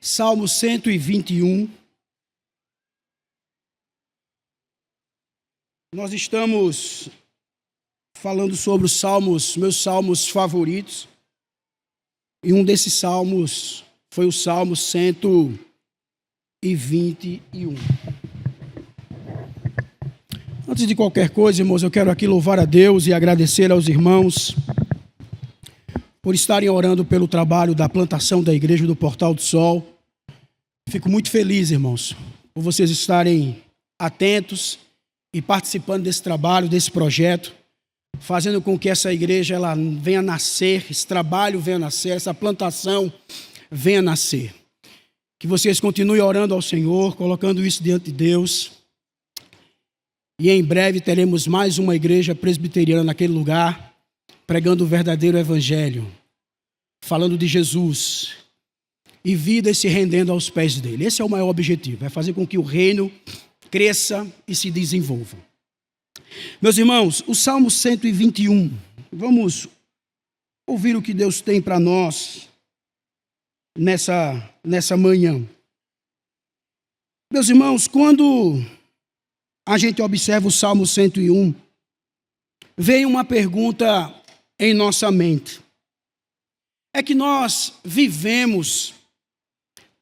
Salmo 121. Nós estamos falando sobre os salmos, meus salmos favoritos. E um desses salmos foi o Salmo 121. Antes de qualquer coisa, irmãos, eu quero aqui louvar a Deus e agradecer aos irmãos por estarem orando pelo trabalho da plantação da Igreja do Portal do Sol. Fico muito feliz, irmãos, por vocês estarem atentos e participando desse trabalho, desse projeto, fazendo com que essa igreja ela venha a nascer, esse trabalho venha a nascer, essa plantação venha a nascer. Que vocês continuem orando ao Senhor, colocando isso diante de Deus. E em breve teremos mais uma igreja presbiteriana naquele lugar, pregando o verdadeiro evangelho, falando de Jesus e vidas se rendendo aos pés dele. Esse é o maior objetivo, é fazer com que o reino cresça e se desenvolva. Meus irmãos, o Salmo 121, vamos ouvir o que Deus tem para nós nessa manhã. Meus irmãos, quando a gente observa o Salmo 101, vem uma pergunta em nossa mente. É que nós vivemos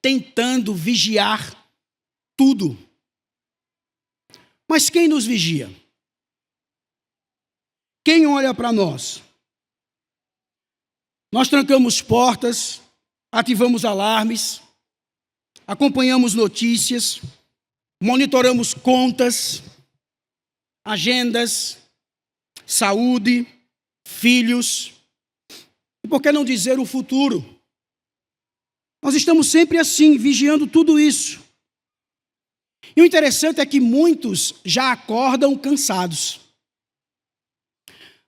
tentando vigiar tudo. Mas quem nos vigia? Quem olha para nós? Nós trancamos portas, ativamos alarmes, acompanhamos notícias, monitoramos contas, agendas, saúde, filhos, e por que não dizer o futuro? Nós estamos sempre assim, vigiando tudo isso. E o interessante é que muitos já acordam cansados.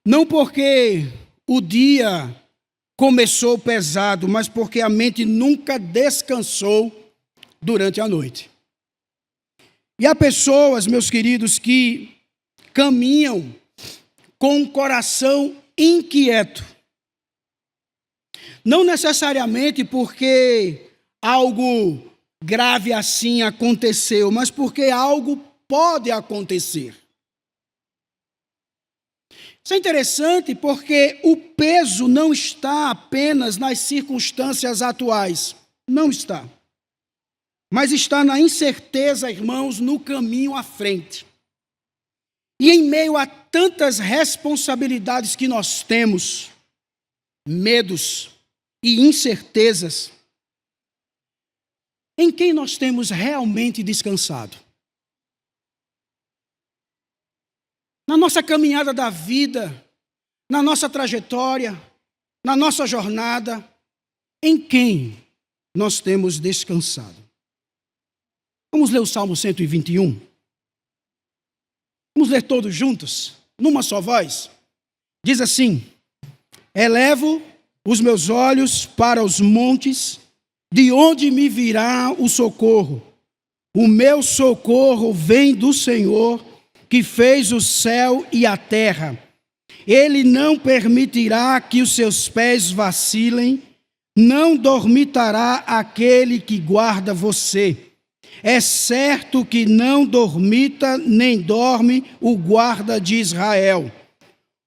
Não porque o dia começou pesado, mas porque a mente nunca descansou durante a noite. E há pessoas, meus queridos, que caminham com o coração inquieto. Não necessariamente porque algo grave assim aconteceu, mas porque algo pode acontecer. Isso é interessante porque o peso não está apenas nas circunstâncias atuais. Não está. Mas está na incerteza, irmãos, no caminho à frente. E em meio a tantas responsabilidades que nós temos, medos e incertezas, em quem nós temos realmente descansado? Na nossa caminhada da vida, na nossa trajetória, na nossa jornada, em quem nós temos descansado? Vamos ler o Salmo 121? Vamos ler todos juntos, numa só voz? Diz assim: elevo os meus olhos para os montes, de onde me virá o socorro? O meu socorro vem do Senhor, que fez o céu e a terra. Ele não permitirá que os seus pés vacilem, não dormitará aquele que guarda você. É certo que não dormita nem dorme o guarda de Israel.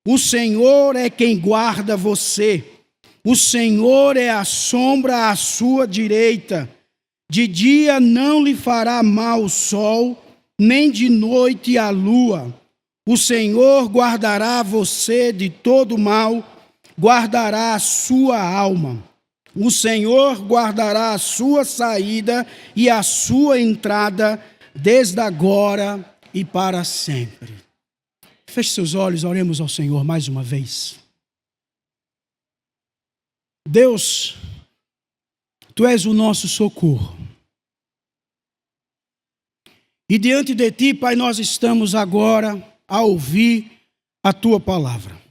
O Senhor é quem guarda você. O Senhor é a sombra à sua direita. De dia não lhe fará mal o sol, nem de noite a lua. O Senhor guardará você de todo mal, guardará a sua alma. O Senhor guardará a sua saída e a sua entrada, desde agora e para sempre. Feche seus olhos, oremos ao Senhor mais uma vez. Deus, Tu és o nosso socorro. E diante de Ti, Pai, nós estamos agora a ouvir a Tua palavra.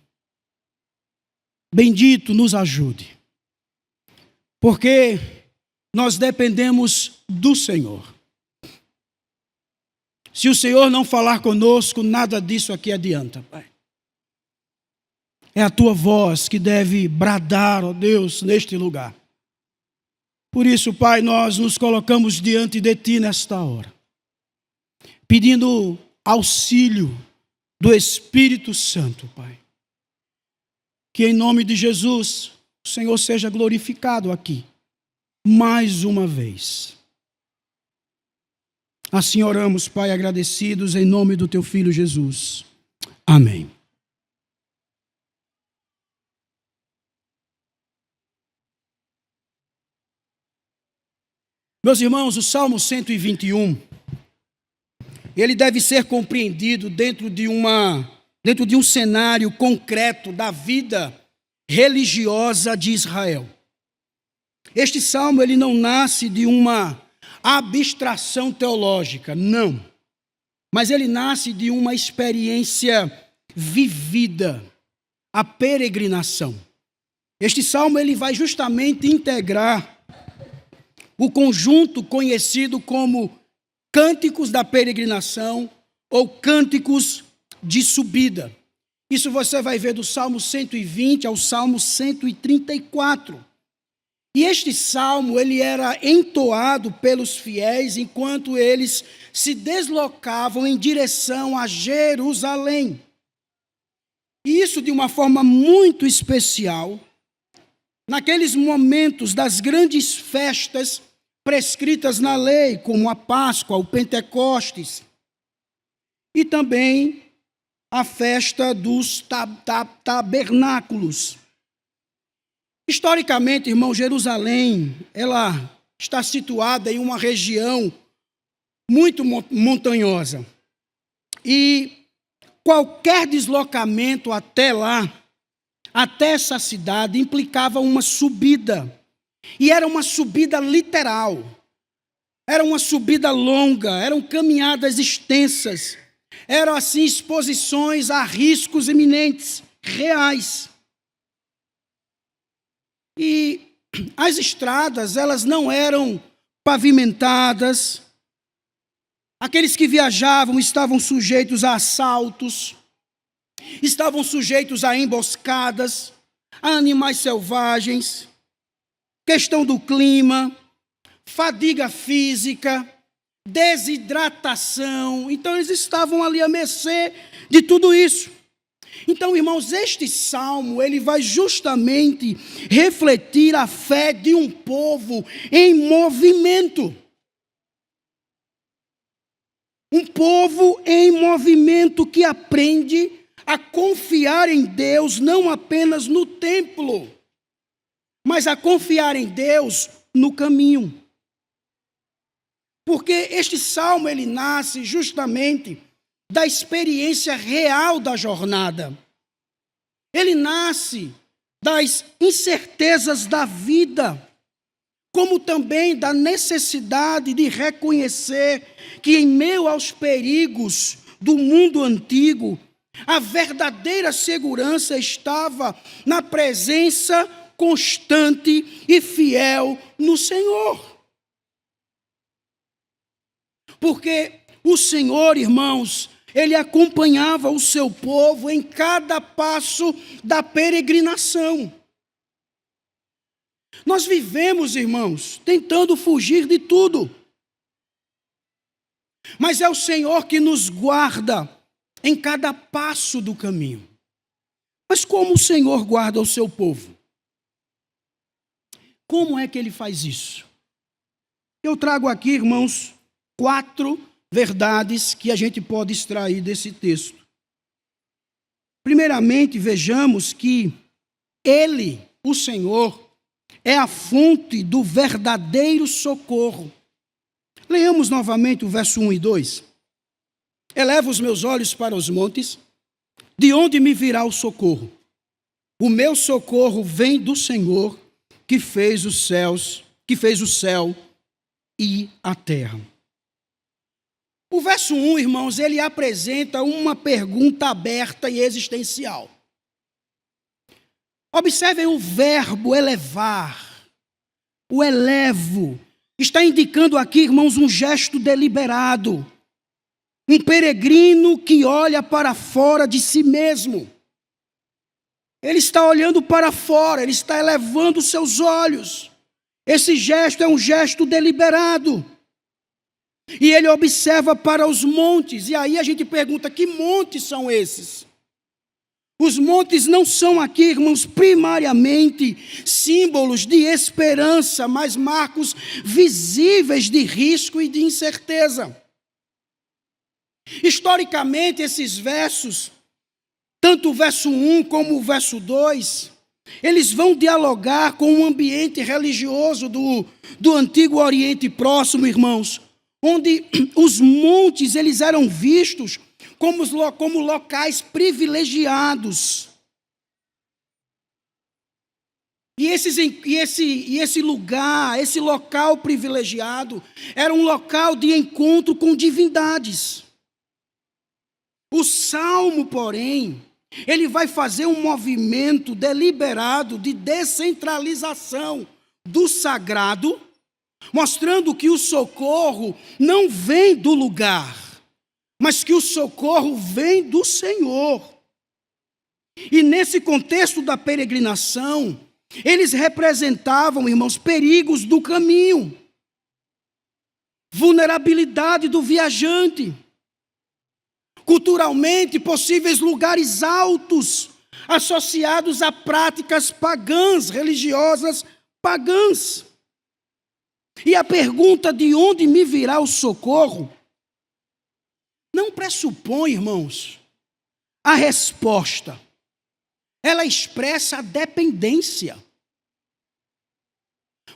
Bendito, nos ajude. Porque nós dependemos do Senhor. Se o Senhor não falar conosco, nada disso aqui adianta, Pai. É a Tua voz que deve bradar, ó Deus, neste lugar. Por isso, Pai, nós nos colocamos diante de Ti nesta hora, pedindo auxílio do Espírito Santo, Pai. Que em nome de Jesus, o Senhor seja glorificado aqui, mais uma vez. Assim oramos, Pai, agradecidos em nome do Teu Filho Jesus. Amém. Meus irmãos, o Salmo 121, ele deve ser compreendido dentro de um cenário concreto da vida religiosa de Israel. Este salmo, ele não nasce de uma abstração teológica, não. Mas ele nasce de uma experiência vivida, a peregrinação. Este salmo, ele vai justamente integrar o conjunto conhecido como cânticos da peregrinação ou cânticos de subida. Isso você vai ver do Salmo 120 ao Salmo 134. E este salmo, ele era entoado pelos fiéis enquanto eles se deslocavam em direção a Jerusalém. E isso de uma forma muito especial, naqueles momentos das grandes festas prescritas na lei, como a Páscoa, o Pentecostes, e também a festa dos tabernáculos. Historicamente, irmão, Jerusalém, ela está situada em uma região muito montanhosa. E qualquer deslocamento até lá, até essa cidade, implicava uma subida. E era uma subida literal. Era uma subida longa, eram caminhadas extensas. Eram, assim, exposições a riscos iminentes, reais. E as estradas, elas não eram pavimentadas. Aqueles que viajavam estavam sujeitos a assaltos, estavam sujeitos a emboscadas, a animais selvagens, questão do clima, fadiga física, desidratação. Então, eles estavam ali à mercê de tudo isso. Então, irmãos, este salmo, ele vai justamente refletir a fé de um povo em movimento. Um povo em movimento que aprende a confiar em Deus não apenas no templo, mas a confiar em Deus no caminho. Porque este salmo, ele nasce justamente da experiência real da jornada. Ele nasce das incertezas da vida, como também da necessidade de reconhecer que em meio aos perigos do mundo antigo, a verdadeira segurança estava na presença constante e fiel no Senhor. Porque o Senhor, irmãos, ele acompanhava o seu povo em cada passo da peregrinação. Nós vivemos, irmãos, tentando fugir de tudo. Mas é o Senhor que nos guarda em cada passo do caminho. Mas como o Senhor guarda o seu povo? Como é que ele faz isso? Eu trago aqui, irmãos, 4 verdades que a gente pode extrair desse texto. Primeiramente, vejamos que ele, o Senhor, é a fonte do verdadeiro socorro. Leamos novamente o verso 1 e 2. Elevo os meus olhos para os montes, de onde me virá o socorro? O meu socorro vem do Senhor, que fez os céus, que fez o céu e a terra. O verso 1, irmãos, ele apresenta uma pergunta aberta e existencial. Observem o verbo elevar. O elevo está indicando aqui, irmãos, um gesto deliberado. Um peregrino que olha para fora de si mesmo. Ele está olhando para fora, ele está elevando seus olhos. Esse gesto é um gesto deliberado. E ele observa para os montes. E aí a gente pergunta, que montes são esses? Os montes não são aqui, irmãos, primariamente símbolos de esperança, mas marcos visíveis de risco e de incerteza. Historicamente, esses versos, tanto o verso 1 como o verso 2, eles vão dialogar com o ambiente religioso do Antigo Oriente Próximo, irmãos, onde os montes eles eram vistos como locais privilegiados. E esse lugar, esse local privilegiado, era um local de encontro com divindades. O Salmo, porém, ele vai fazer um movimento deliberado de descentralização do sagrado, mostrando que o socorro não vem do lugar, mas que o socorro vem do Senhor. E nesse contexto da peregrinação, eles representavam, irmãos, perigos do caminho, vulnerabilidade do viajante, culturalmente possíveis lugares altos associados a práticas pagãs, religiosas pagãs. E a pergunta de onde me virá o socorro não pressupõe, irmãos, a resposta. Ela expressa a dependência.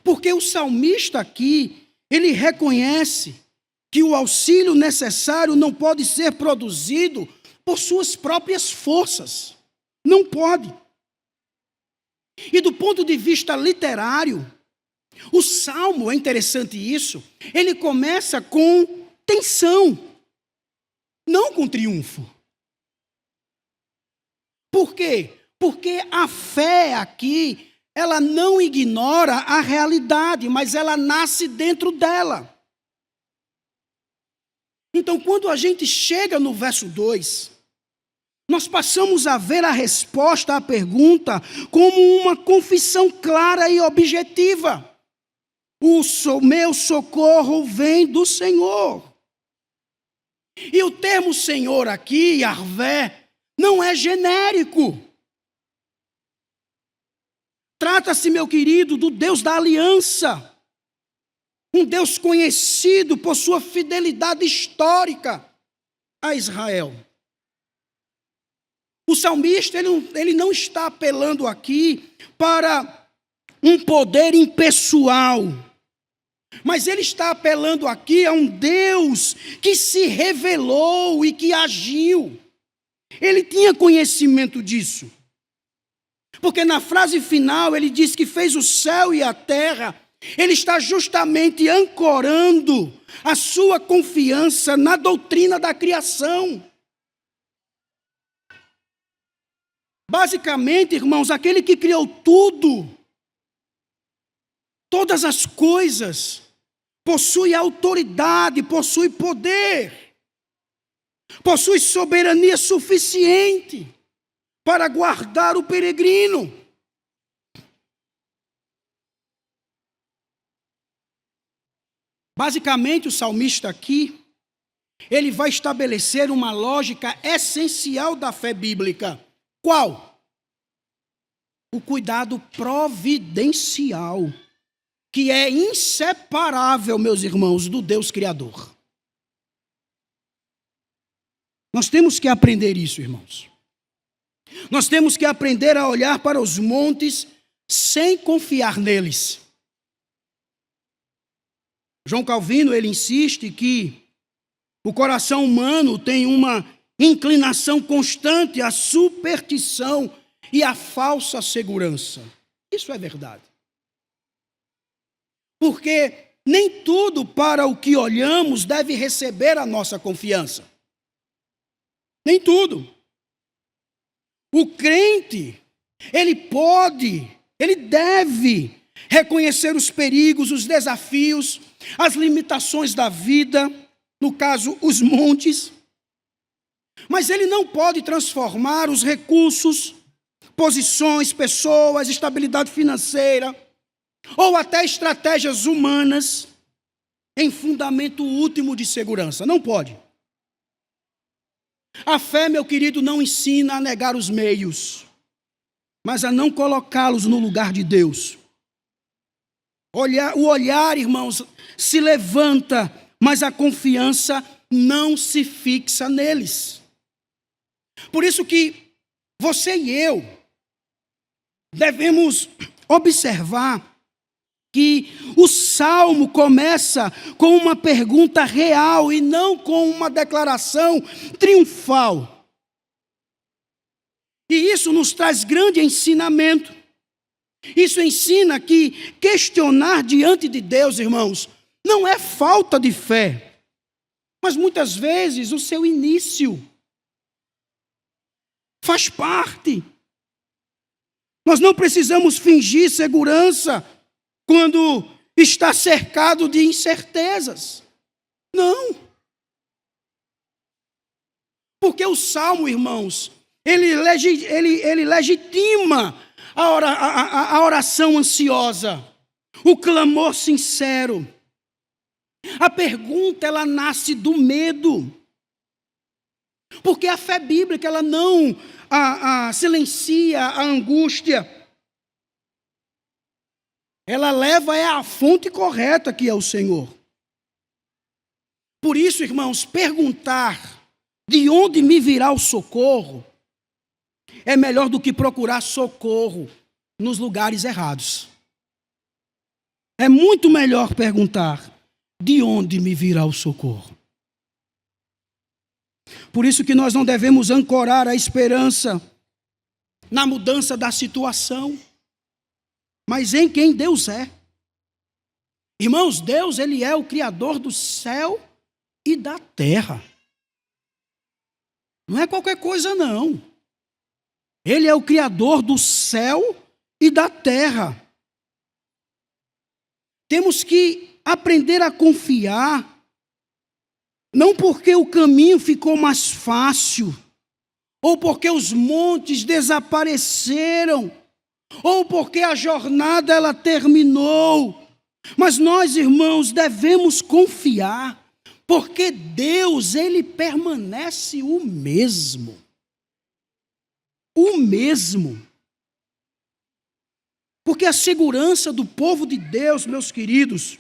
Porque o salmista aqui, ele reconhece que o auxílio necessário não pode ser produzido por suas próprias forças. Não pode. E do ponto de vista literário, o Salmo, é interessante isso, ele começa com tensão, não com triunfo. Por quê? Porque a fé aqui, ela não ignora a realidade, mas ela nasce dentro dela. Então, quando a gente chega no verso 2, nós passamos a ver a resposta à pergunta como uma confissão clara e objetiva. O meu socorro vem do Senhor. E o termo Senhor aqui, Yahvé, não é genérico. Trata-se, meu querido, do Deus da aliança. Um Deus conhecido por sua fidelidade histórica a Israel. O salmista ele não está apelando aqui para um poder impessoal, mas ele está apelando aqui a um Deus que se revelou e que agiu. Ele tinha conhecimento disso. Porque na frase final ele diz que fez o céu e a terra. Ele está justamente ancorando a sua confiança na doutrina da criação. Basicamente, irmãos, aquele que criou tudo, todas as coisas, possui autoridade, possui poder, possui soberania suficiente para guardar o peregrino. Basicamente, o salmista aqui, ele vai estabelecer uma lógica essencial da fé bíblica. Qual? O cuidado providencial, que é inseparável, meus irmãos, do Deus Criador. Nós temos que aprender isso, irmãos. Nós temos que aprender a olhar para os montes sem confiar neles. João Calvino, ele insiste que o coração humano tem uma inclinação constante à superstição e à falsa segurança. Isso é verdade. Porque nem tudo para o que olhamos deve receber a nossa confiança. Nem tudo. O crente, ele deve reconhecer os perigos, os desafios, as limitações da vida, no caso, os montes. Mas ele não pode transformar os recursos, posições, pessoas, estabilidade financeira, ou até estratégias humanas em fundamento último de segurança. Não pode. A fé, meu querido, não ensina a negar os meios, mas a não colocá-los no lugar de Deus. O olhar, irmãos, se levanta, mas a confiança não se fixa neles. Por isso que você e eu devemos observar que o Salmo começa com uma pergunta real e não com uma declaração triunfal. E isso nos traz grande ensinamento. Isso ensina que questionar diante de Deus, irmãos, não é falta de fé, mas muitas vezes o seu início faz parte. Nós não precisamos fingir segurança quando está cercado de incertezas. Não. Porque o Salmo, irmãos, ele legitima a oração ansiosa, o clamor sincero. A pergunta, ela nasce do medo. Porque a fé bíblica, ela não silencia a angústia. Ela leva à fonte correta, que é o Senhor. Por isso, irmãos, perguntar de onde me virá o socorro é melhor do que procurar socorro nos lugares errados. É muito melhor perguntar de onde me virá o socorro. Por isso que nós não devemos ancorar a esperança na mudança da situação, mas em quem Deus é. Irmãos, Deus, Ele é o Criador do céu e da terra. Não é qualquer coisa, não. Ele é o Criador do céu e da terra. Temos que aprender a confiar, não porque o caminho ficou mais fácil, ou porque os montes desapareceram, ou porque a jornada ela terminou. Mas nós, irmãos, devemos confiar, porque Deus, Ele permanece o mesmo. O mesmo. Porque a segurança do povo de Deus, meus queridos,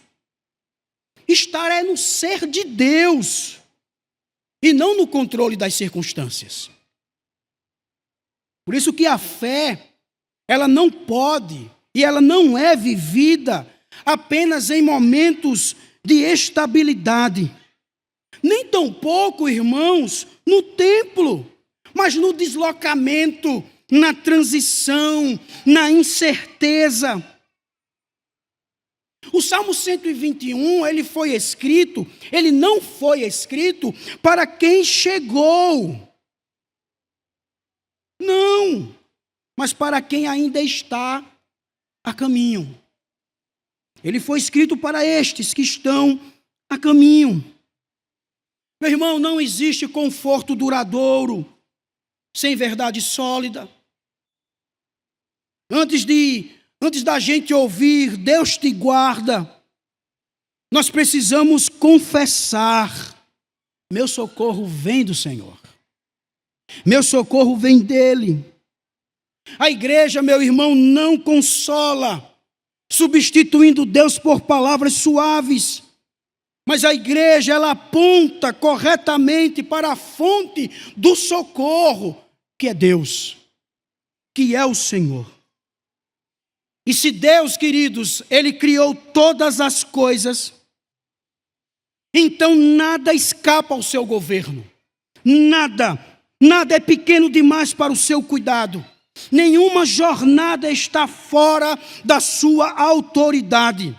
está no ser de Deus e não no controle das circunstâncias. Por isso que a fé, ela não pode e ela não é vivida apenas em momentos de estabilidade. Nem tampouco, irmãos, no templo, mas no deslocamento, na transição, na incerteza. O Salmo 121, ele não foi escrito para quem chegou. Não, mas para quem ainda está a caminho. Ele foi escrito para estes que estão a caminho. Meu irmão, não existe conforto duradouro sem verdade sólida. Antes da gente ouvir Deus te guarda, nós precisamos confessar: meu socorro vem do Senhor. Meu socorro vem dele. A igreja, meu irmão, não consola, substituindo Deus por palavras suaves. Mas a igreja, ela aponta corretamente para a fonte do socorro, que é Deus, que é o Senhor. E se Deus, queridos, Ele criou todas as coisas, então nada escapa ao seu governo. Nada é pequeno demais para o seu cuidado. Nenhuma jornada está fora da sua autoridade.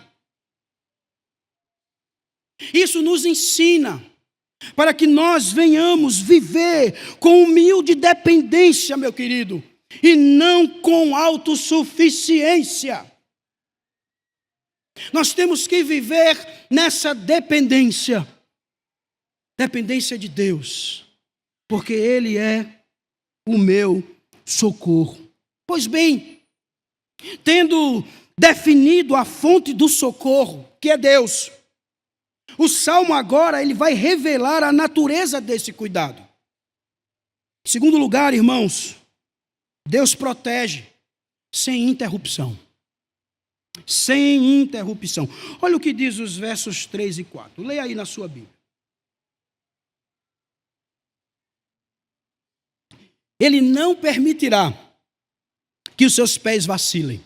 Isso nos ensina para que nós venhamos viver com humilde dependência, meu querido, e não com autossuficiência. Nós temos que viver nessa dependência de Deus, porque Ele é o meu socorro. Pois bem, tendo definido a fonte do socorro, que é Deus. O Salmo agora, ele vai revelar a natureza desse cuidado. Em segundo lugar, irmãos, Deus protege sem interrupção. Sem interrupção. Olha o que diz os versos 3 e 4. Leia aí na sua Bíblia. Ele não permitirá que os seus pés vacilem.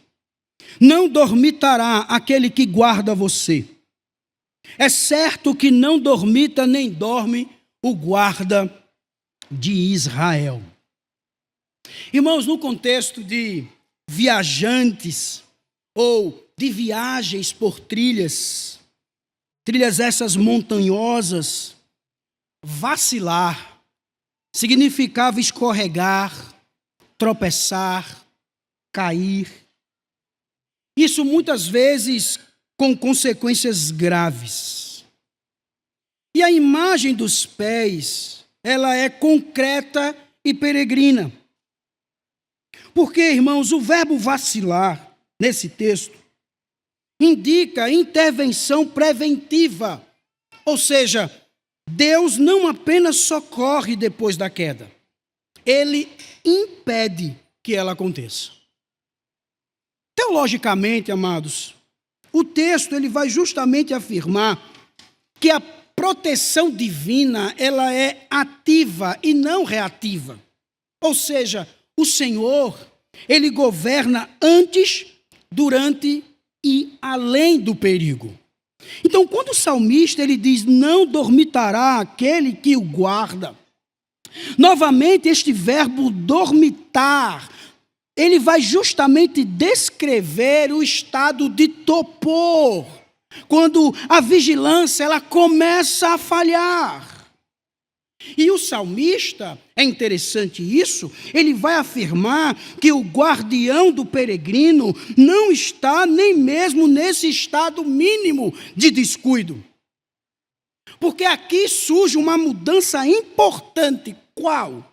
Não dormitará aquele que guarda você. É certo que não dormita nem dorme o guarda de Israel. Irmãos, no contexto de viajantes ou de viagens por trilhas essas montanhosas, vacilar significava escorregar, tropeçar, cair. Isso muitas vezes com consequências graves. E a imagem dos pés, ela é concreta e peregrina. Porque, irmãos, o verbo vacilar, nesse texto, indica intervenção preventiva. Ou seja, Deus não apenas socorre depois da queda, Ele impede que ela aconteça. Teologicamente, amados, o texto ele vai justamente afirmar que a proteção divina ela é ativa e não reativa. Ou seja, o Senhor, ele governa antes, durante e além do perigo. Então, quando o salmista ele diz, não dormitará aquele que o guarda, novamente este verbo dormitar, ele vai justamente descrever o estado de torpor, quando a vigilância ela começa a falhar. E o salmista, é interessante isso, ele vai afirmar que o guardião do peregrino não está nem mesmo nesse estado mínimo de descuido. Porque aqui surge uma mudança importante. Qual?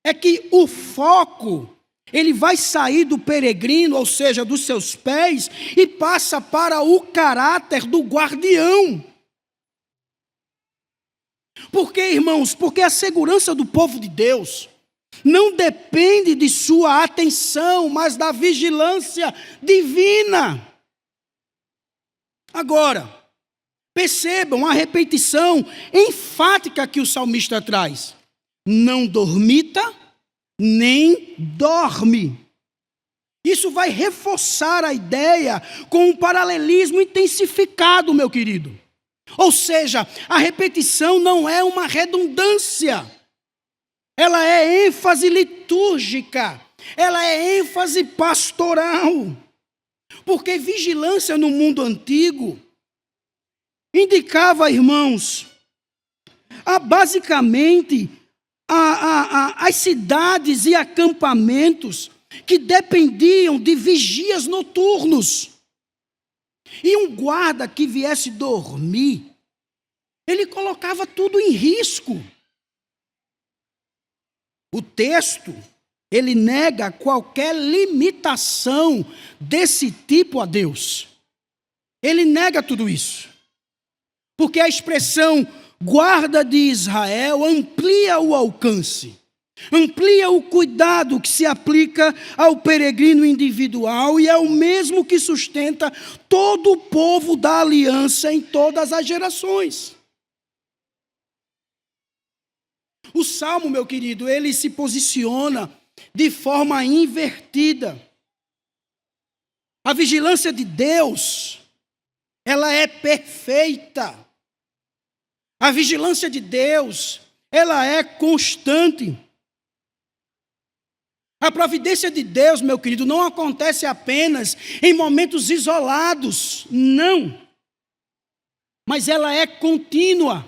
É que o foco, ele vai sair do peregrino, ou seja, dos seus pés, e passa para o caráter do guardião. Por quê, irmãos? Porque a segurança do povo de Deus não depende de sua atenção, mas da vigilância divina. Agora, percebam a repetição enfática que o salmista traz. Não dormita, nem dorme. Isso vai reforçar a ideia com um paralelismo intensificado, meu querido. Ou seja, a repetição não é uma redundância. Ela é ênfase litúrgica. Ela é ênfase pastoral. Porque vigilância no mundo antigo indicava, irmãos, basicamente as cidades e acampamentos que dependiam de vigias noturnos. E um guarda que viesse dormir, ele colocava tudo em risco. O texto, ele nega qualquer limitação desse tipo a Deus. Ele nega tudo isso. Porque a expressão guarda de Israel amplia o alcance, amplia o cuidado que se aplica ao peregrino individual e é o mesmo que sustenta todo o povo da aliança em todas as gerações. O Salmo, meu querido, ele se posiciona de forma invertida. A vigilância de Deus, ela é perfeita. A vigilância de Deus, ela é constante. A providência de Deus, meu querido, não acontece apenas em momentos isolados, não. Mas ela é contínua.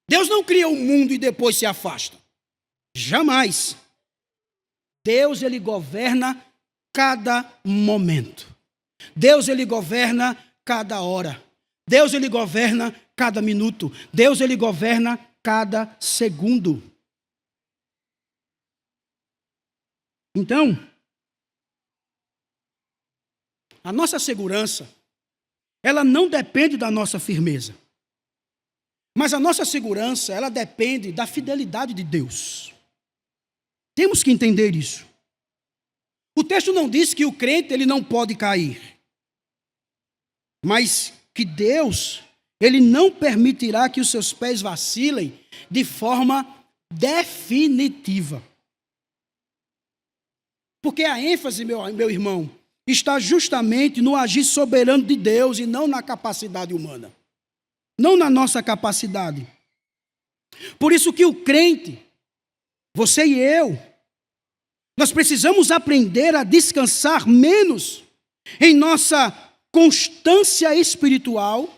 Deus não cria o mundo e depois se afasta. Jamais. Deus, ele governa cada momento. Deus, ele governa cada hora. Deus, ele governa cada minuto. Deus, ele governa cada segundo. Então, A nossa segurança, ela não depende da nossa firmeza. Mas a nossa segurança, ela depende da fidelidade de Deus. Temos que entender isso. O texto não diz que o crente ele não pode cair. Mas que Deus, ele não permitirá que os seus pés vacilem de forma definitiva. Porque a ênfase, meu irmão, está justamente no agir soberano de Deus e não na capacidade humana. Não na nossa capacidade. Por isso que o crente, você e eu, nós precisamos aprender a descansar menos em nossa constância espiritual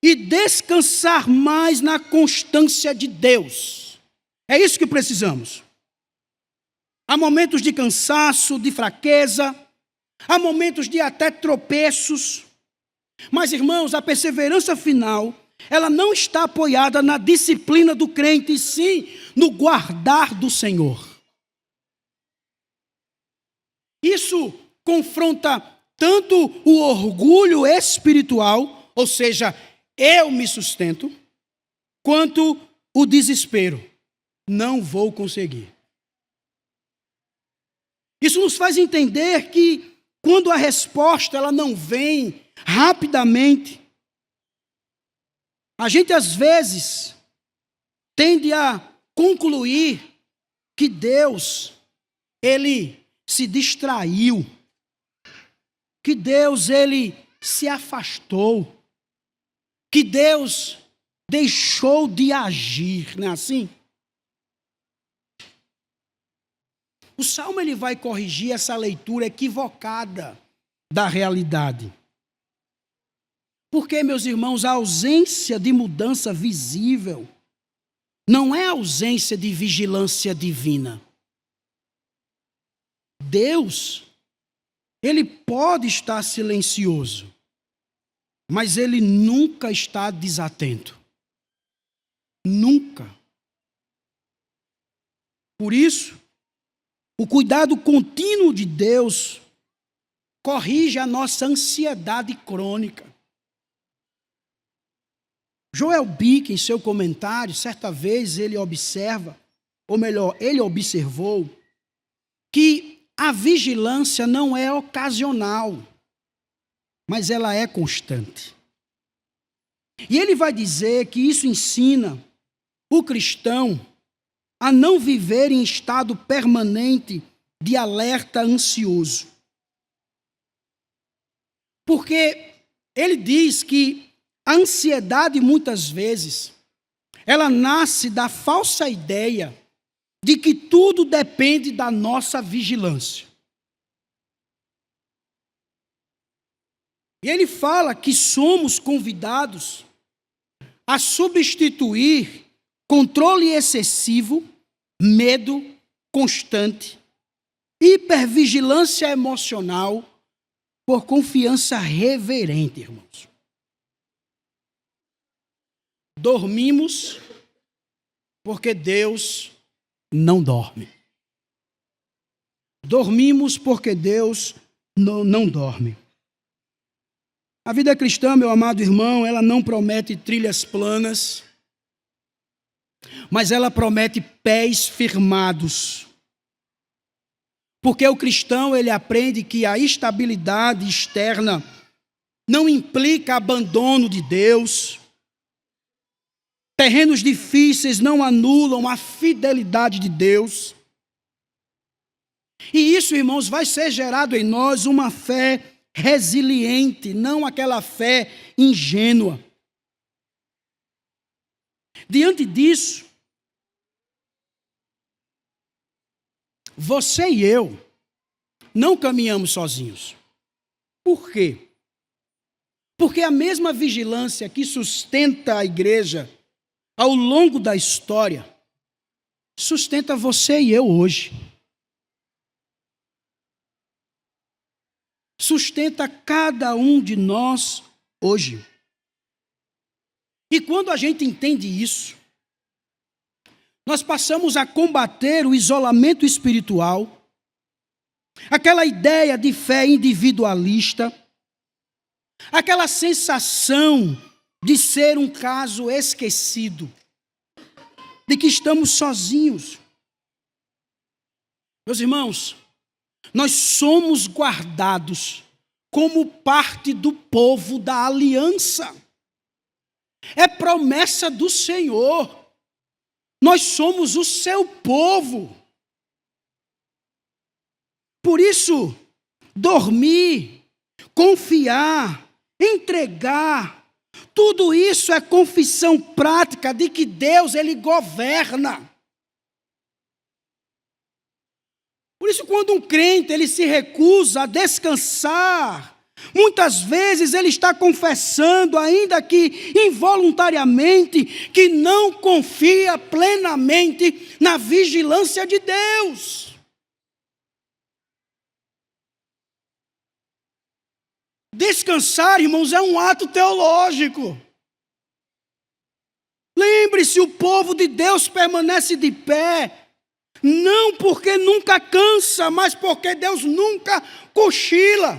e descansar mais na constância de Deus. É isso que precisamos. Há momentos de cansaço, de fraqueza, há momentos de até tropeços. Mas, irmãos, a perseverança final, ela não está apoiada na disciplina do crente, e sim no guardar do Senhor. Isso confronta tanto o orgulho espiritual, ou seja, eu me sustento, quanto o desespero. Não vou conseguir. Isso nos faz entender que quando a resposta ela não vem rapidamente, a gente às vezes tende a concluir que Deus, ele se distraiu, que Deus, ele se afastou, que Deus deixou de agir, não é assim? O Salmo ele vai corrigir essa leitura equivocada da realidade. Porque, meus irmãos, a ausência de mudança visível não é ausência de vigilância divina. Deus, ele pode estar silencioso, mas ele nunca está desatento. Nunca. Por isso, o cuidado contínuo de Deus corrige a nossa ansiedade crônica. Joel Bick, em seu comentário, certa vez ele observa, ou melhor, ele observou, que a vigilância não é ocasional, mas ela é constante. E ele vai dizer que isso ensina o cristão a não viver em estado permanente de alerta ansioso. Porque ele diz que a ansiedade, muitas vezes, ela nasce da falsa ideia de que tudo depende da nossa vigilância. E ele fala que somos convidados a substituir controle excessivo, medo constante, hipervigilância emocional por confiança reverente, irmãos. Dormimos porque Deus não dorme. Dormimos porque Deus não dorme. A vida cristã, meu amado irmão, ela não promete trilhas planas, mas ela promete pés firmados. Porque o cristão, ele aprende que a estabilidade externa não implica abandono de Deus. Terrenos difíceis não anulam a fidelidade de Deus. E isso, irmãos, vai ser gerado em nós uma fé resiliente, não aquela fé ingênua. Diante disso, você e eu não caminhamos sozinhos. Por quê? Porque a mesma vigilância que sustenta a igreja ao longo da história sustenta você e eu hoje. Sustenta cada um de nós hoje. E quando a gente entende isso, nós passamos a combater o isolamento espiritual aquela ideia de fé individualista, aquela sensação de ser um caso esquecido, de que estamos sozinhos. Meus irmãos, nós somos guardados como parte do povo da aliança. É promessa do Senhor. Nós somos o seu povo. Por isso, dormir, confiar, entregar, tudo isso é confissão prática de que Deus, Ele governa. Por isso, quando um crente ele se recusa a descansar, muitas vezes ele está confessando, ainda que involuntariamente, que não confia plenamente na vigilância de Deus. Descansar, irmãos, é um ato teológico. Lembre-se, o povo de Deus permanece de pé, não porque nunca cansa, mas porque Deus nunca cochila.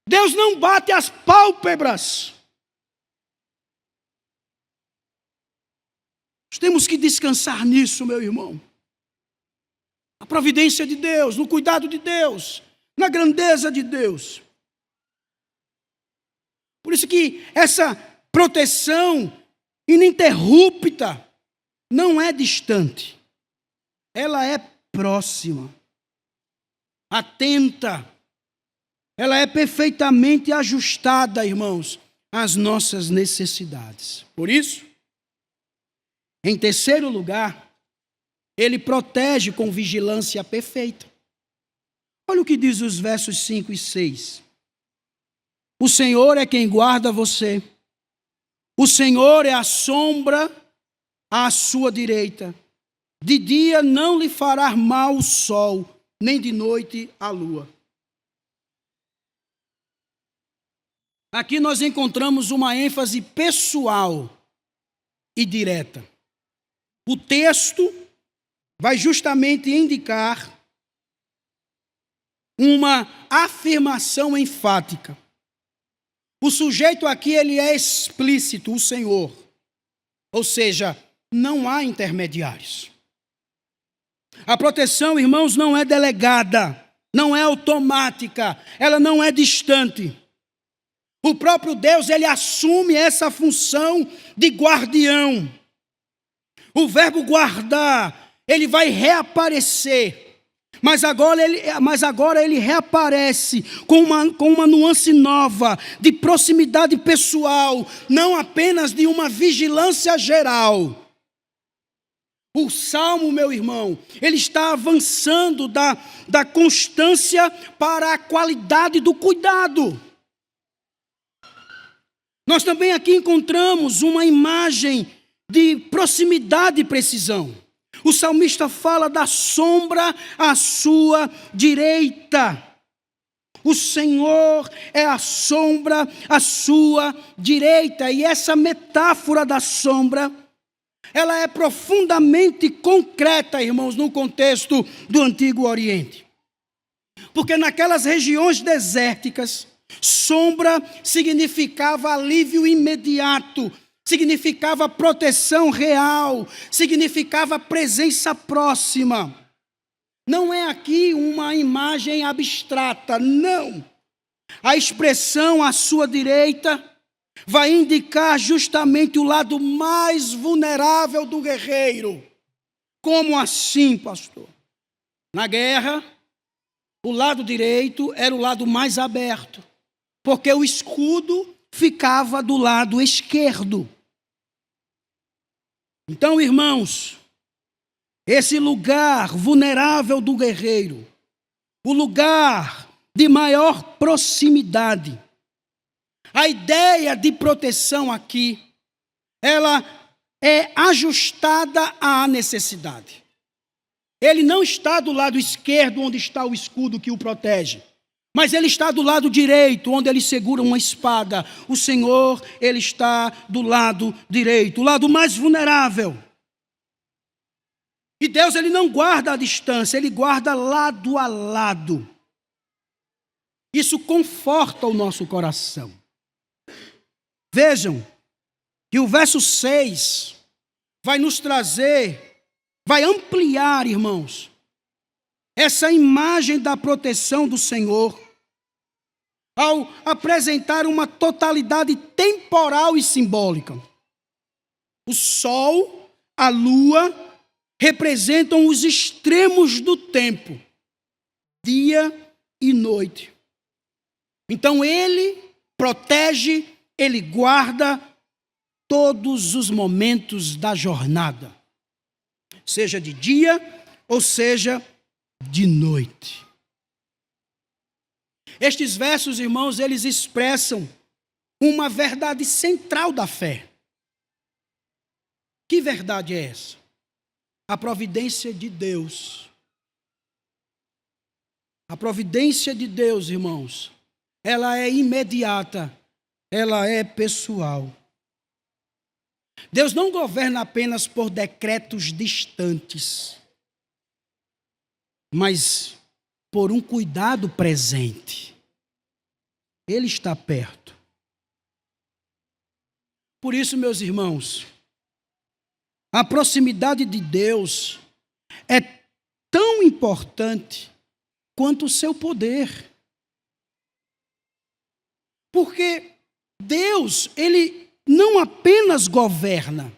Deus não bate as pálpebras. Nós temos que descansar nisso, meu irmão. Na providência de Deus, no cuidado de Deus, na grandeza de Deus. Por isso que essa proteção ininterrupta não é distante, ela é próxima, atenta, ela é perfeitamente ajustada, irmãos, às nossas necessidades. Por isso, em terceiro lugar, ele protege com vigilância perfeita. Olha o que diz os versos 5 e 6. O Senhor é quem guarda você, o Senhor é a sombra à sua direita. De dia não lhe fará mal o sol, nem de noite a lua. Aqui nós encontramos uma ênfase pessoal e direta. O texto vai justamente indicar uma afirmação enfática. O sujeito aqui ele é explícito, o Senhor. Ou seja, não há intermediários. A proteção, irmãos, não é delegada, não é automática, ela não é distante. O próprio Deus, ele assume essa função de guardião. O verbo guardar, ele vai reaparecer, mas agora ele reaparece com uma nuance nova, de proximidade pessoal, não apenas de uma vigilância geral. O Salmo, meu irmão, ele está avançando da constância para a qualidade do cuidado. Nós também aqui encontramos uma imagem de proximidade e precisão. O salmista fala da sombra à sua direita. O Senhor é a sombra à sua direita. E essa metáfora da sombra, ela é profundamente concreta, irmãos, no contexto do Antigo Oriente. Porque naquelas regiões desérticas, sombra significava alívio imediato, significava proteção real, significava presença próxima. Não é aqui uma imagem abstrata, não. A expressão à sua direita vai indicar justamente o lado mais vulnerável do guerreiro. Como assim, pastor? Na guerra, o lado direito era o lado mais aberto, porque o escudo ficava do lado esquerdo. Então, irmãos, esse lugar vulnerável do guerreiro, o lugar de maior proximidade, a ideia de proteção aqui, ela é ajustada à necessidade. Ele não está do lado esquerdo, onde está o escudo que o protege, mas ele está do lado direito, onde ele segura uma espada. O Senhor, ele está do lado direito, o lado mais vulnerável. E Deus, ele não guarda a distância, ele guarda lado a lado. Isso conforta o nosso coração. Vejam que o verso 6 vai nos trazer, vai ampliar, irmãos, essa imagem da proteção do Senhor, ao apresentar uma totalidade temporal e simbólica. O sol, a lua, representam os extremos do tempo, dia e noite. Então ele protege, ele guarda todos os momentos da jornada, seja de dia ou seja de noite. Estes versos, irmãos, eles expressam uma verdade central da fé. Que verdade é essa? A providência de Deus. A providência de Deus, irmãos, ela é imediata, ela é pessoal. Deus não governa apenas por decretos distantes, mas por um cuidado presente. Ele está perto. Por isso, meus irmãos, a proximidade de Deus é tão importante quanto o seu poder. Porque Deus, ele não apenas governa,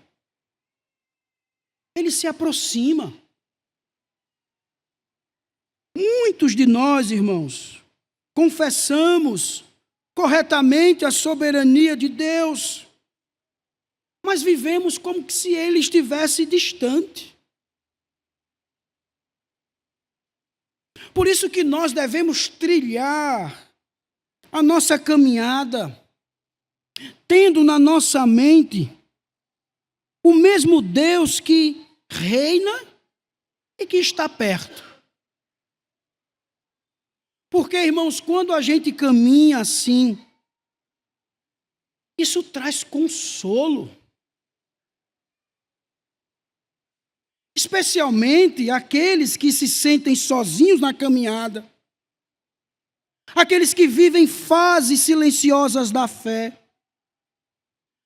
ele se aproxima. Muitos de nós, irmãos, confessamos corretamente a soberania de Deus, mas vivemos como se ele estivesse distante. Por isso que nós devemos trilhar a nossa caminhada, tendo na nossa mente o mesmo Deus que reina e que está perto. Porque, irmãos, quando a gente caminha assim, isso traz consolo. Especialmente aqueles que se sentem sozinhos na caminhada, aqueles que vivem fases silenciosas da fé,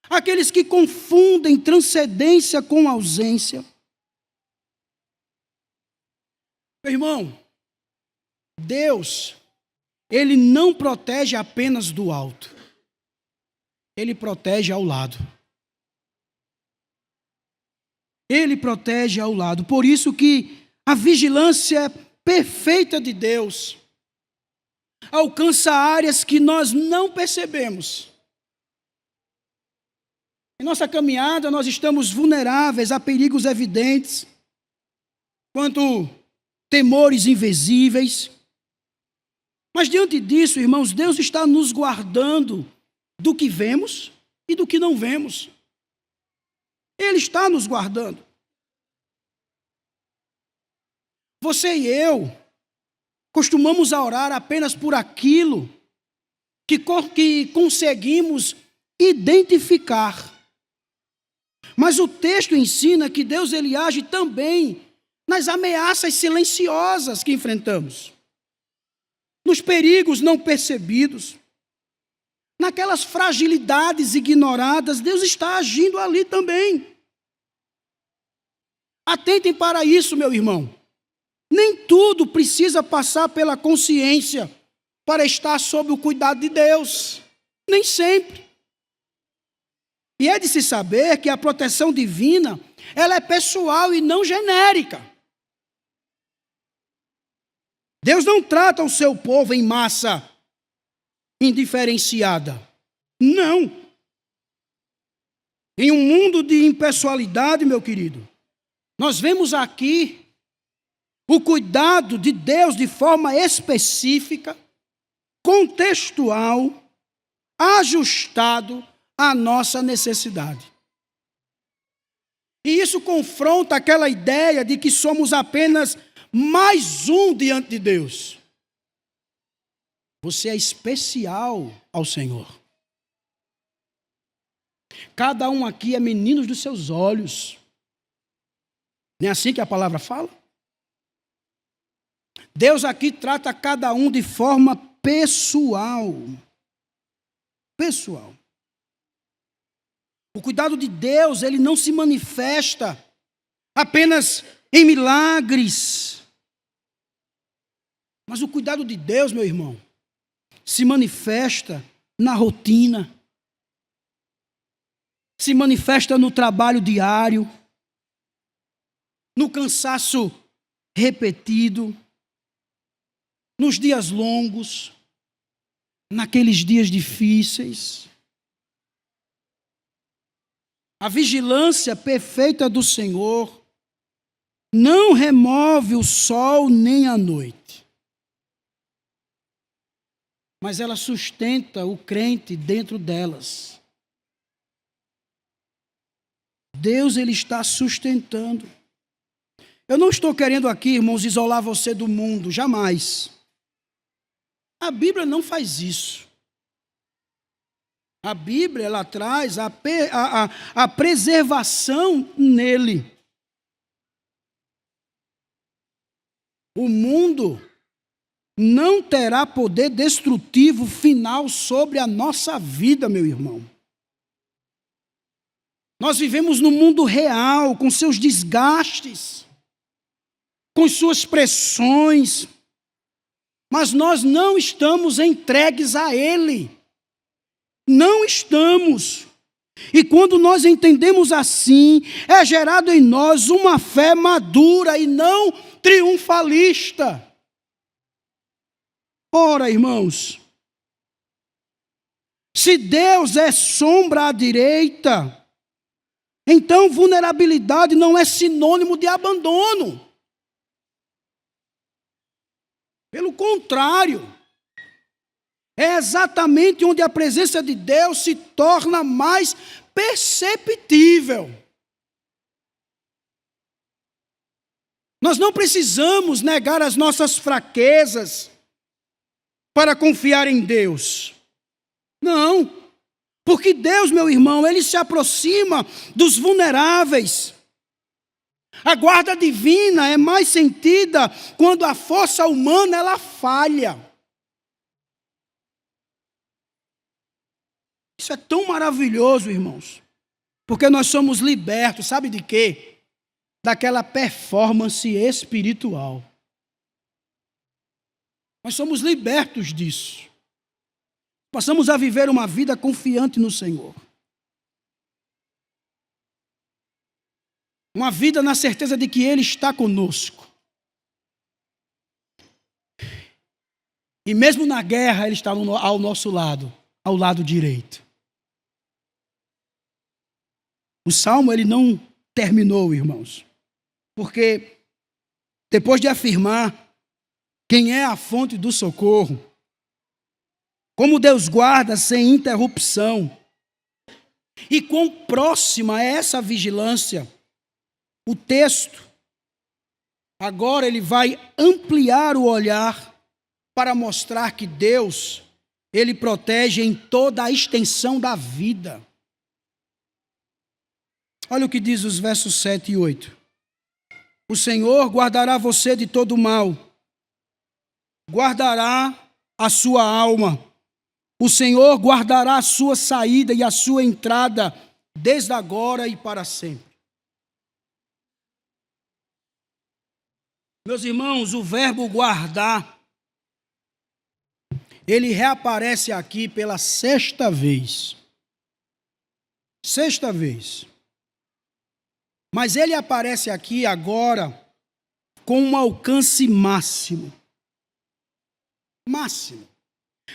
aqueles que confundem transcendência com ausência. Meu irmão, Deus, ele não protege apenas do alto, ele protege ao lado. Ele protege ao lado. Por isso que a vigilância perfeita de Deus alcança áreas que nós não percebemos. Em nossa caminhada, nós estamos vulneráveis a perigos evidentes, quanto temores invisíveis. Mas diante disso, irmãos, Deus está nos guardando do que vemos e do que não vemos. Ele está nos guardando. Você e eu costumamos orar apenas por aquilo que conseguimos identificar. Mas o texto ensina que Deus ele age também nas ameaças silenciosas que enfrentamos, nos perigos não percebidos, naquelas fragilidades ignoradas. Deus está agindo ali também. Atentem para isso, meu irmão. Nem tudo precisa passar pela consciência para estar sob o cuidado de Deus. Nem sempre. E é de se saber que a proteção divina, ela é pessoal e não genérica. Deus não trata o seu povo em massa indiferenciada. Não. Em um mundo de impessoalidade, meu querido, nós vemos aqui o cuidado de Deus de forma específica, contextual, ajustado à nossa necessidade. E isso confronta aquela ideia de que somos apenas mais um diante de Deus. Você é especial ao Senhor. Cada um aqui é menino dos seus olhos. Não é assim que a palavra fala? Deus aqui trata cada um de forma pessoal. Pessoal. O cuidado de Deus, ele não se manifesta apenas em milagres. Mas o cuidado de Deus, meu irmão, se manifesta na rotina. Se manifesta no trabalho diário, no cansaço repetido, nos dias longos, naqueles dias difíceis. A vigilância perfeita do Senhor não remove o sol nem a noite, mas ela sustenta o crente dentro delas. Deus, ele está sustentando. Eu não estou querendo aqui, irmãos, isolar você do mundo, jamais. A Bíblia não faz isso. A Bíblia, ela traz a preservação nele. O mundo não terá poder destrutivo final sobre a nossa vida, meu irmão. Nós vivemos no mundo real, com seus desgastes, com suas pressões, mas nós não estamos entregues a ele. Não estamos. E quando nós entendemos assim, é gerado em nós uma fé madura e não triunfalista. Ora, irmãos, se Deus é sombra à direita, então vulnerabilidade não é sinônimo de abandono. Pelo contrário, é exatamente onde a presença de Deus se torna mais perceptível. Nós não precisamos negar as nossas fraquezas para confiar em Deus. Não, porque Deus, meu irmão, ele se aproxima dos vulneráveis. A guarda divina é mais sentida quando a força humana ela falha. Isso é tão maravilhoso, irmãos, porque nós somos libertos, sabe de quê? Daquela performance espiritual. Nós somos libertos disso. Passamos a viver uma vida confiante no Senhor. Uma vida na certeza de que Ele está conosco. E mesmo na guerra, Ele está ao nosso lado, ao lado direito. O Salmo, ele não terminou, irmãos. Porque depois de afirmar quem é a fonte do socorro, como Deus guarda sem interrupção, e quão próxima é essa vigilância, o texto, agora ele vai ampliar o olhar para mostrar que Deus, ele protege em toda a extensão da vida. Olha o que diz os versos 7 e 8. O Senhor guardará você de todo mal, guardará a sua alma. O Senhor guardará a sua saída e a sua entrada, desde agora e para sempre. Meus irmãos, o verbo guardar, ele reaparece aqui pela sexta vez. Sexta vez. Mas ele aparece aqui agora com um alcance máximo. Máximo.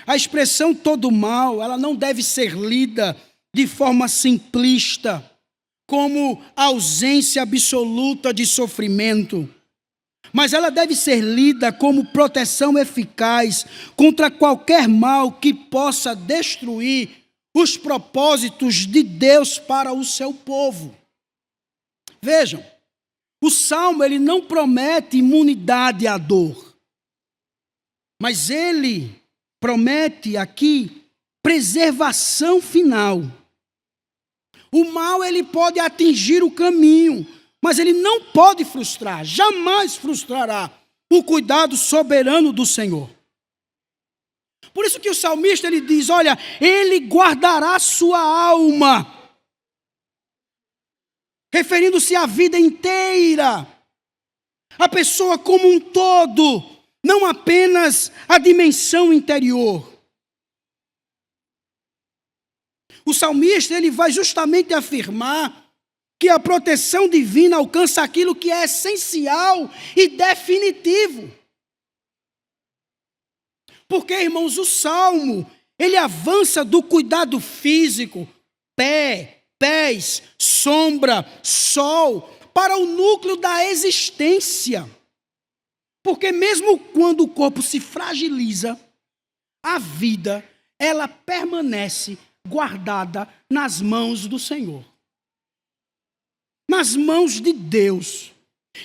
A expressão todo mal, ela não deve ser lida de forma simplista, como ausência absoluta de sofrimento. Mas ela deve ser lida como proteção eficaz contra qualquer mal que possa destruir os propósitos de Deus para o seu povo. Vejam, o Salmo ele não promete imunidade à dor, mas ele promete aqui preservação final. O mal ele pode atingir o caminho, mas ele não pode frustrar, jamais frustrará o cuidado soberano do Senhor. Por isso que o salmista ele diz, olha, ele guardará sua alma, referindo-se à vida inteira, a pessoa como um todo, não apenas a dimensão interior. O salmista ele vai justamente afirmar que a proteção divina alcança aquilo que é essencial e definitivo. Porque, irmãos, o salmo, ele avança do cuidado físico, pés, sombra, sol, para o núcleo da existência. Porque mesmo quando o corpo se fragiliza, a vida, ela permanece guardada nas mãos do Senhor. Nas mãos de Deus.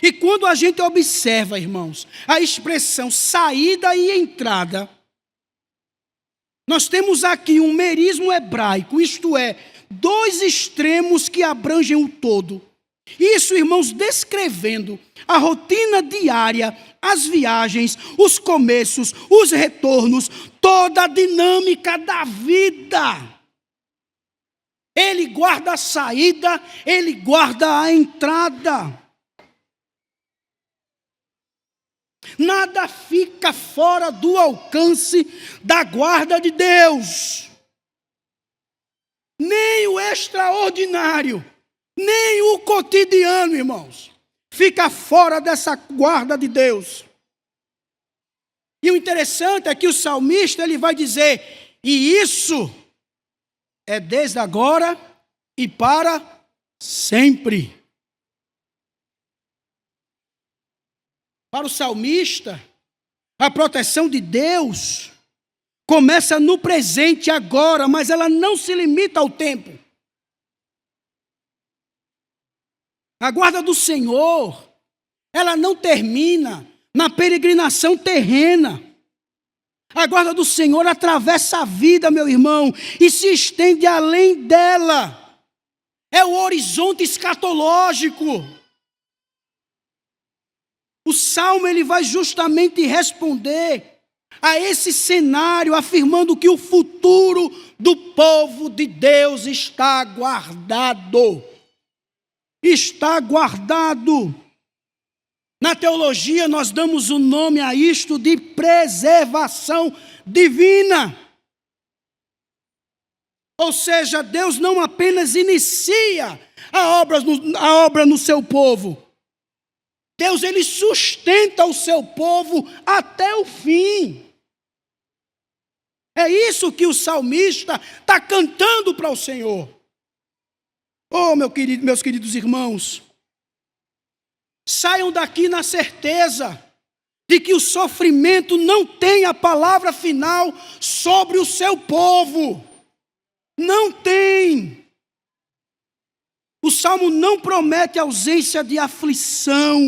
E quando a gente observa, irmãos, a expressão saída e entrada, nós temos aqui um merismo hebraico, isto é, dois extremos que abrangem o todo. Isso, irmãos, descrevendo a rotina diária, as viagens, os começos, os retornos, toda a dinâmica da vida. Ele guarda a saída, ele guarda a entrada. Nada fica fora do alcance da guarda de Deus. Nem o extraordinário, nem o cotidiano, irmãos, fica fora dessa guarda de Deus. E o interessante é que o salmista ele vai dizer, e isso é desde agora e para sempre. Para o salmista, a proteção de Deus começa no presente agora, mas ela não se limita ao tempo. A guarda do Senhor, ela não termina na peregrinação terrena. A guarda do Senhor atravessa a vida, meu irmão, e se estende além dela. É o horizonte escatológico. O Salmo ele vai justamente responder a esse cenário, afirmando que o futuro do povo de Deus está guardado. Está guardado. Na teologia nós damos o nome a isto de preservação divina. Ou seja, Deus não apenas inicia a obra no seu povo. Deus ele sustenta o seu povo até o fim. É isso que o salmista está cantando para o Senhor. Oh, meus queridos irmãos, saiam daqui na certeza de que o sofrimento não tem a palavra final sobre o seu povo. Não tem. O Salmo não promete ausência de aflição,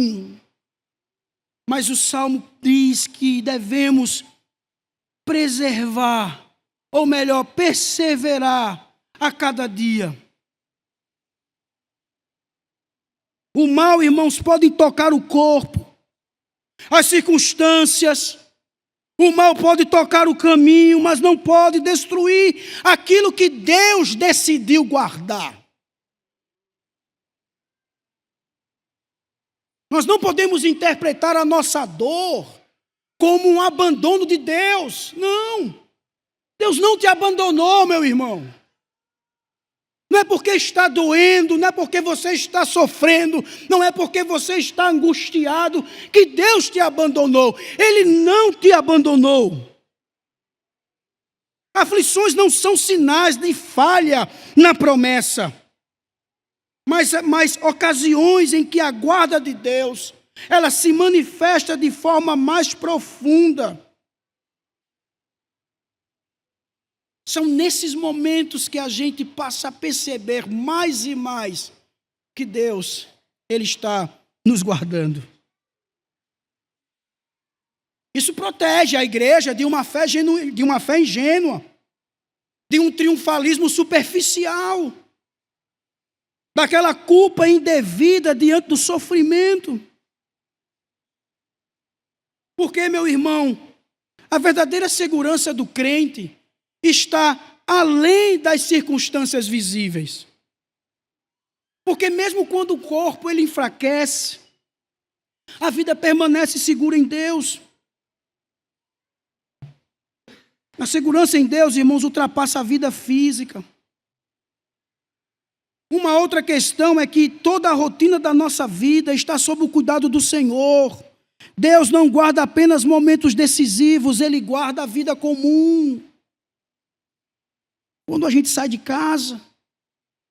mas o Salmo diz que devemos preservar, ou melhor, perseverar a cada dia. O mal, irmãos, pode tocar o corpo, as circunstâncias, o mal pode tocar o caminho, mas não pode destruir aquilo que Deus decidiu guardar. Nós não podemos interpretar a nossa dor como um abandono de Deus. Não. Deus não te abandonou, meu irmão. Não é porque está doendo, não é porque você está sofrendo, não é porque você está angustiado que Deus te abandonou. Ele não te abandonou. Aflições não são sinais de falha na promessa. Mas ocasiões em que a guarda de Deus, ela se manifesta de forma mais profunda. São nesses momentos que a gente passa a perceber mais e mais que Deus, Ele está nos guardando. Isso protege a igreja de uma fé ingênua, de um triunfalismo superficial. daquela culpa indevida diante do sofrimento. Porque, meu irmão, a verdadeira segurança do crente está além das circunstâncias visíveis. Porque mesmo quando o corpo ele enfraquece, a vida permanece segura em Deus. A segurança em Deus, irmãos, ultrapassa a vida física. Uma outra questão é que toda a rotina da nossa vida está sob o cuidado do Senhor. Deus não guarda apenas momentos decisivos, Ele guarda a vida comum. Quando a gente sai de casa,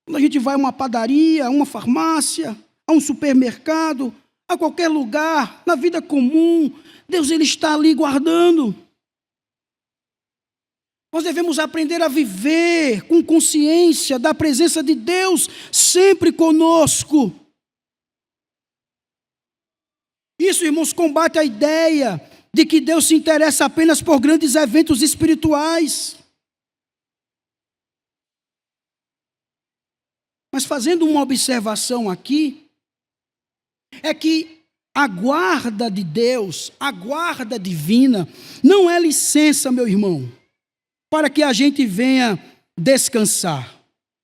quando a gente vai a uma padaria, a uma farmácia, a um supermercado, a qualquer lugar, na vida comum, Deus ele está ali guardando. Nós devemos aprender a viver com consciência da presença de Deus sempre conosco. Isso, irmãos, combate a ideia de que Deus se interessa apenas por grandes eventos espirituais. Mas fazendo uma observação aqui, é que a guarda de Deus, a guarda divina, não é licença, meu irmão, para que a gente venha descansar.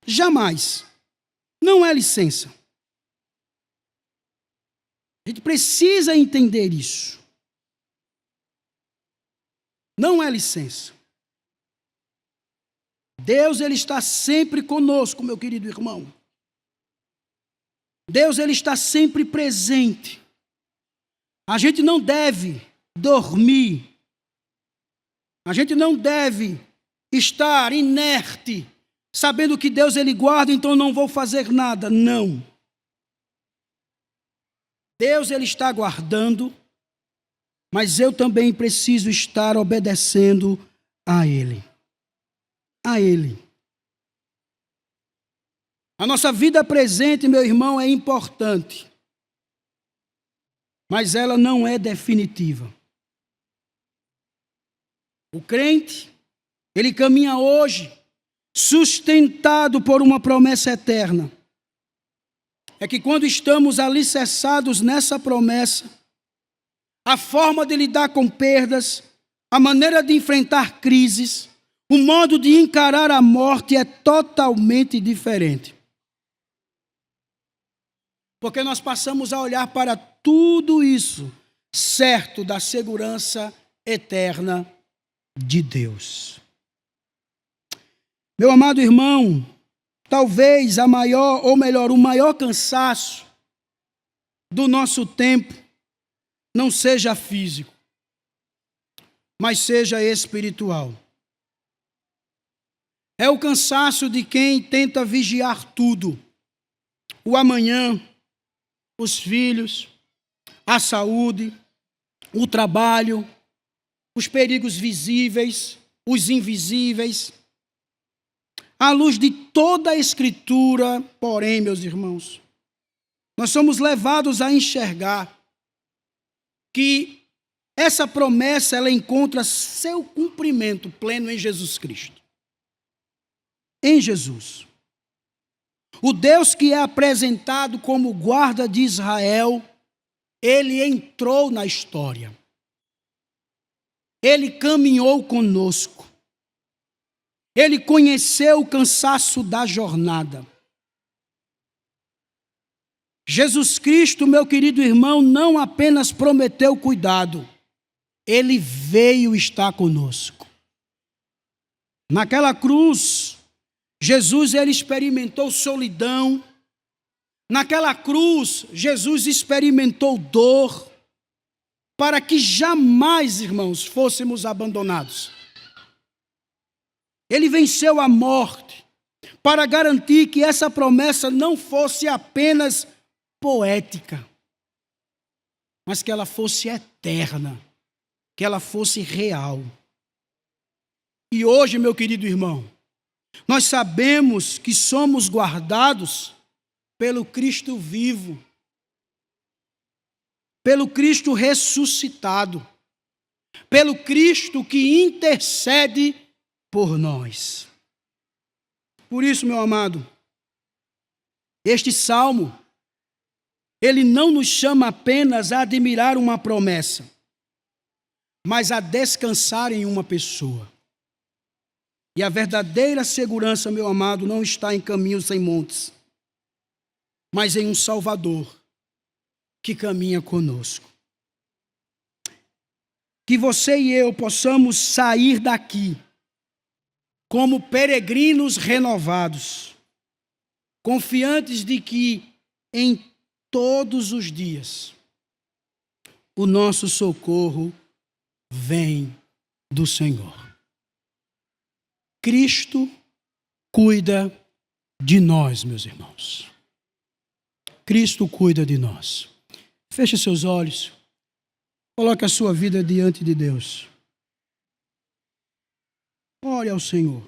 Jamais. Não é licença. A gente precisa entender isso. Não é licença. Deus ele está sempre conosco, meu querido irmão. Deus ele está sempre presente. A gente não deve dormir. A gente não deve estar inerte, sabendo que Deus ele guarda, então não vou fazer nada. Não. Deus ele está guardando, mas eu também preciso estar obedecendo a Ele. A Ele. A nossa vida presente, meu irmão, é importante, mas ela não é definitiva. O crente, ele caminha hoje sustentado por uma promessa eterna. É que quando estamos alicerçados nessa promessa, a forma de lidar com perdas, a maneira de enfrentar crises, o modo de encarar a morte é totalmente diferente. Porque nós passamos a olhar para tudo isso, certo da segurança eterna de Deus. Meu amado irmão, talvez o maior cansaço do nosso tempo não seja físico, mas seja espiritual. É o cansaço de quem tenta vigiar tudo. O amanhã, os filhos, a saúde, o trabalho, os perigos visíveis, os invisíveis. À luz de toda a Escritura, porém, meus irmãos, nós somos levados a enxergar que essa promessa ela encontra seu cumprimento pleno em Jesus Cristo. Em Jesus. O Deus que é apresentado como guarda de Israel, ele entrou na história. Ele caminhou conosco. Ele conheceu o cansaço da jornada. Jesus Cristo, meu querido irmão, não apenas prometeu cuidado, ele veio estar conosco. Naquela cruz, Jesus ele experimentou solidão. Naquela cruz, Jesus experimentou dor, para que jamais, irmãos, fôssemos abandonados. Ele venceu a morte para garantir que essa promessa não fosse apenas poética, mas que ela fosse eterna, que ela fosse real. E hoje, meu querido irmão, nós sabemos que somos guardados pelo Cristo vivo, pelo Cristo ressuscitado, pelo Cristo que intercede por nós. Por isso, meu amado, Este salmo, ele não nos chama apenas a admirar uma promessa, mas a descansar em uma pessoa. E a verdadeira segurança, meu amado, não está em caminhos sem montes, mas em um Salvador que caminha conosco. Que você e eu possamos sair daqui como peregrinos renovados, confiantes de que em todos os dias o nosso socorro vem do Senhor. Cristo cuida de nós, meus irmãos. Cristo cuida de nós. Feche seus olhos. Coloque a sua vida diante de Deus. Ore ao Senhor.